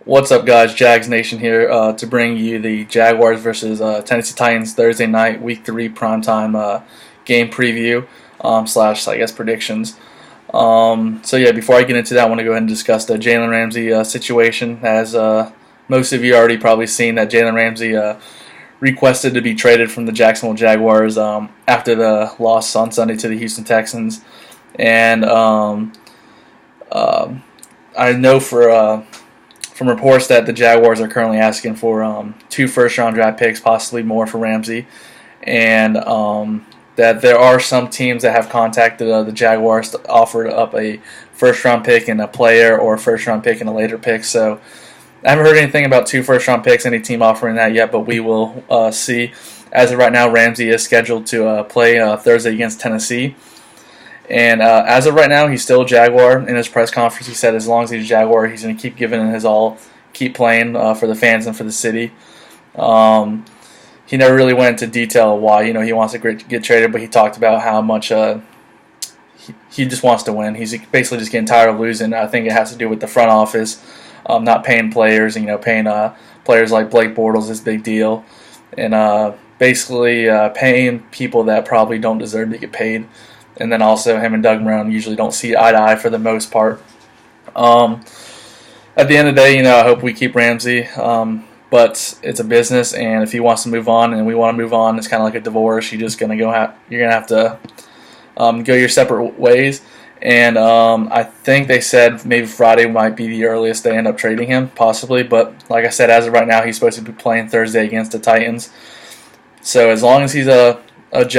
What's up, guys? Jags Nation here to bring you the Jaguars versus Tennessee Titans Thursday night, Week 3 primetime game preview slash, I guess, predictions. Before I get into that, I want to go ahead and discuss the Jalen Ramsey situation. As most of you already probably seen, that Jalen Ramsey requested to be traded from the Jacksonville Jaguars after the loss on Sunday to the Houston Texans. And I know from reports that the Jaguars are currently asking for 2 first-round draft picks, possibly more for Ramsey, and that there are some teams that have contacted the Jaguars to offer up a first-round pick and a player, or a first-round pick and a later pick. So I haven't heard anything about 2 first-round picks, any team offering that yet, but we will see. As of right now, Ramsey is scheduled to play Thursday against Tennessee. And as of right now, he's still a Jaguar. In his press conference, he said as long as he's a Jaguar, he's going to keep giving it his all, keep playing for the fans and for the city. He never really went into detail why he wants to get traded, but he talked about how much he just wants to win. He's basically just getting tired of losing. I think it has to do with the front office not paying players. Paying players like Blake Bortles is a big deal, and basically paying people that probably don't deserve to get paid. And then also him and Doug Brown usually don't see eye to eye for the most part. At the end of the day, I hope we keep Ramsey. But it's a business, and if he wants to move on and we want to move on, it's kind of like a divorce. You're gonna have to go your separate ways. And I think they said maybe Friday might be the earliest they end up trading him, possibly. But like I said, as of right now, he's supposed to be playing Thursday against the Titans. So as long as he's as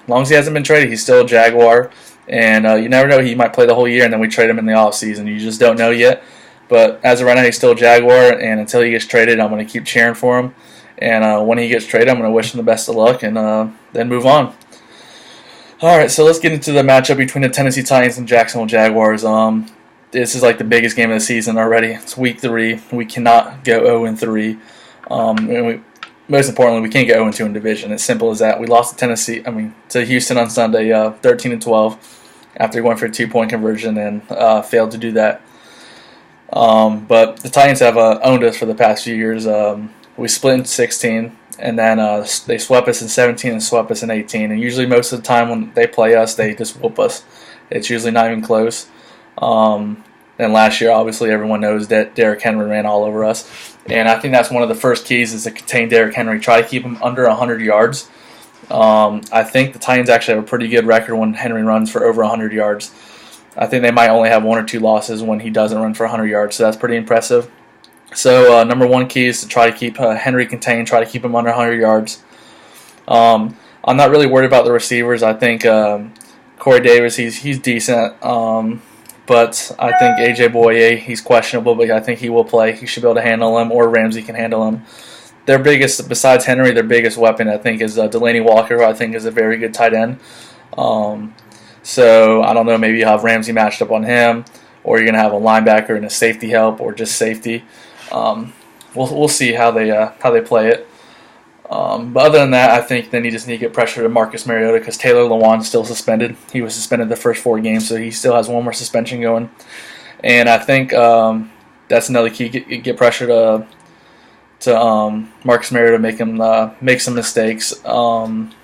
long as he hasn't been traded, he's still a Jaguar. And you never know, he might play the whole year, and then we trade him in the offseason. You just don't know yet. But as of right now, he's still a Jaguar, and until he gets traded, I'm going to keep cheering for him. And when he gets traded, I'm going to wish him the best of luck and then move on. All right, so let's get into the matchup between the Tennessee Titans and Jacksonville Jaguars. This is like the biggest game of the season already. It's Week 3. We cannot go 0-3. Most importantly, we can't get 0-2 in division. It's simple as that. We lost to Houston on Sunday, 13-12, after going for a 2-point conversion and failed to do that. But the Titans have owned us for the past few years. We split in 16, and then they swept us in 17 and swept us in 18. And usually most of the time when they play us, they just whoop us. It's usually not even close. And last year, obviously, everyone knows that Derrick Henry ran all over us. And I think that's one of the first keys is to contain Derrick Henry. Try to keep him under 100 yards. I think the Titans actually have a pretty good record when Henry runs for over 100 yards. I think they might only have 1 or 2 losses when he doesn't run for 100 yards, so that's pretty impressive. So number one key is to try to keep Henry contained, try to keep him under 100 yards. I'm not really worried about the receivers. I think Corey Davis, he's decent. But I think A.J. Boye, he's questionable, but I think he will play. He should be able to handle him, or Ramsey can handle him. Their biggest, besides Henry, their biggest weapon, I think, is Delanie Walker, who I think is a very good tight end. So I don't know, maybe you have Ramsey matched up on him, or you're going to have a linebacker and a safety help, or just safety. We'll see how they play it. But other than that, I think then you just need to get pressure to Marcus Mariota because Taylor Lewan's still suspended. He was suspended the first 4 games, so he still has 1 more suspension going. And I think that's another key: get pressure to Marcus Mariota, make him make some mistakes. And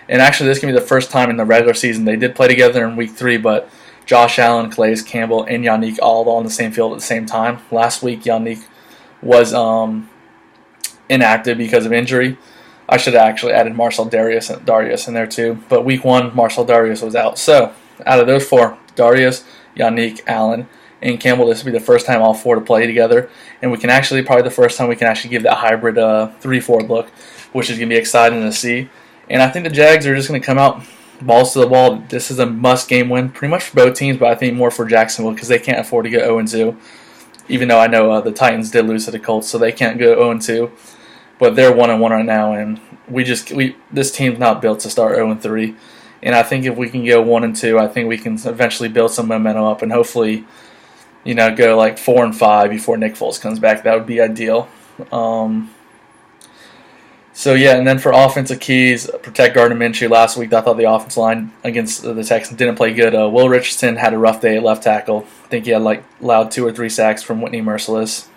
actually, this can be the first time in the regular season they did play together in Week 3, but Josh Allen, Calais Campbell, and Yannick all on the same field at the same time. Last week, Yannick was inactive because of injury. I should have actually added Marcel Darius in there too. But Week 1, Marcel Darius was out. So, out of those 4, Darius, Yannick, Allen, and Campbell, this will be the first time all 4 to play together. And we can actually, probably the first time we can actually give that hybrid 3-4 look, which is going to be exciting to see. And I think the Jags are just going to come out balls to the wall. This is a must-game win, pretty much for both teams, but I think more for Jacksonville because they can't afford to go 0-2. Even though I know the Titans did lose to the Colts, so they can't go 0-2. But they're 1-1 right now, and this team's not built to start 0-3. And I think if we can go 1-2, I think we can eventually build some momentum up and hopefully, go like 4-5 before Nick Foles comes back. That would be ideal. So yeah, and then for offensive keys, protect Gardner Minshew. Last week, I thought the offensive line against the Texans didn't play good. Will Richardson had a rough day at left tackle. I think he had allowed 2 or 3 sacks from Whitney Merciless.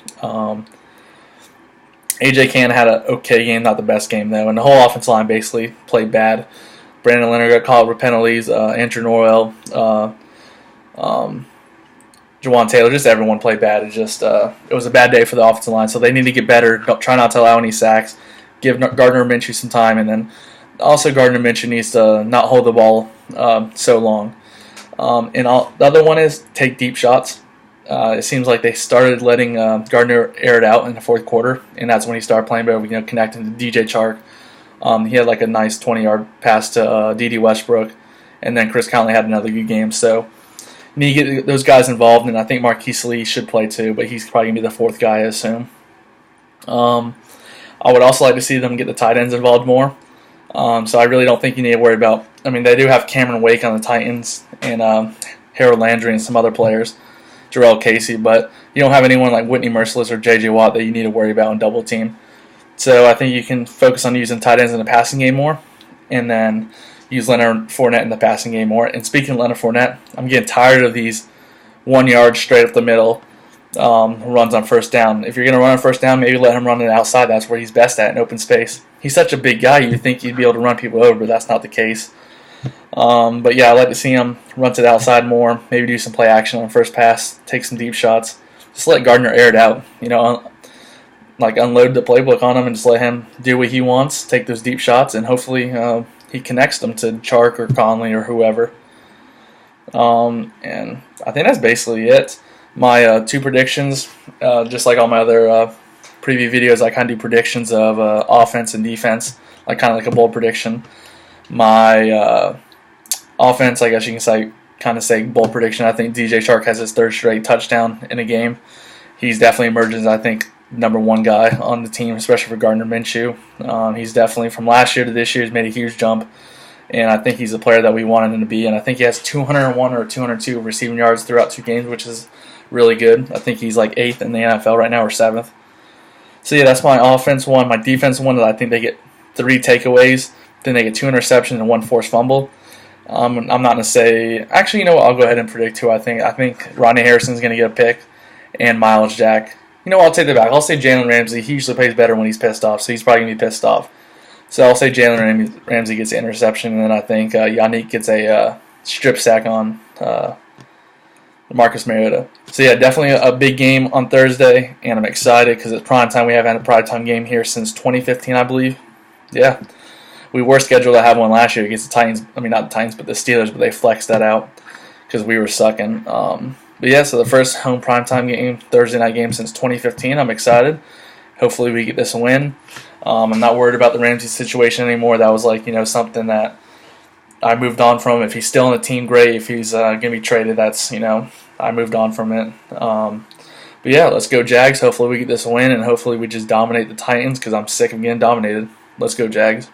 AJ Cann had an okay game, not the best game though, and the whole offensive line basically played bad. Brandon Leonard got caught with penalties. Andrew Norwell, Jawan Taylor, just everyone played bad. It was a bad day for the offensive line, so they need to get better. Don't try not to allow any sacks. Give Gardner Minshew some time, and then also Gardner Minshew needs to not hold the ball so long. The other one is take deep shots. It seems like they started letting Gardner air it out in the fourth quarter, and that's when he started playing better. Connecting to DJ Chark. He had a nice 20-yard pass to D.D. Westbrook, and then Chris Conley had another good game. So you need to get those guys involved, and I think Marquise Lee should play too, but he's probably going to be the fourth guy, I assume. I would also like to see them get the tight ends involved more. So I really don't think you need to worry about. I mean, they do have Cameron Wake on the Titans and Harold Landry and some other players, Jarrell Casey, but you don't have anyone like Whitney Merciless or J.J. Watt that you need to worry about in double team. So I think you can focus on using tight ends in the passing game more, and then use Leonard Fournette in the passing game more. And speaking of Leonard Fournette, I'm getting tired of these 1 yard straight up the middle runs on first down. If you're going to run on first down, maybe let him run it outside. That's where he's best at, in open space. He's such a big guy, you'd think he'd be able to run people over, but that's not the case. But yeah, I'd like to see him run to the outside more, maybe do some play action on first pass, take some deep shots. Just let Gardner air it out, unload the playbook on him and just let him do what he wants, take those deep shots, and hopefully he connects them to Chark or Conley or whoever. And I think that's basically it. My 2 predictions, just like all my other preview videos, I kind of do predictions of offense and defense, kind of like a bold prediction. My offense, I guess you can say bold prediction. I think DJ Chark has his 3rd straight touchdown in a game. He's definitely emerging as, I think, number 1 guy on the team, especially for Gardner Minshew. He's definitely, from last year to this year, has made a huge jump. And I think he's a player that we wanted him to be. And I think he has 201 or 202 receiving yards throughout 2 games, which is really good. I think he's 8th in the NFL right now, or 7th. So yeah, that's my offense one. My defense one, that I think they get 3 takeaways, then they get 2 interceptions and 1 forced fumble. I'm not going to say. Actually, you know what? I'll go ahead and predict who I think. I think Rodney Harrison's going to get a pick, and Miles Jack. You know, I'll take that back. I'll say Jalen Ramsey. He usually plays better when he's pissed off, so he's probably going to be pissed off. So I'll say Jalen Ramsey gets an interception, and then I think Yannick gets a strip sack on Marcus Mariota. So yeah, definitely a big game on Thursday, and I'm excited because it's prime time. We haven't had a prime time game here since 2015, I believe. Yeah, we were scheduled to have one last year against the Titans. I mean, not the Titans, but the Steelers, but they flexed that out because we were sucking. But yeah, so the first home primetime game, Thursday night game since 2015. I'm excited. Hopefully we get this win. I'm not worried about the Ramsey situation anymore. That was something that I moved on from. If he's still on the team, great. If he's going to be traded, that's, I moved on from it. But yeah, let's go Jags. Hopefully we get this win, and hopefully we just dominate the Titans because I'm sick of getting dominated. Let's go Jags.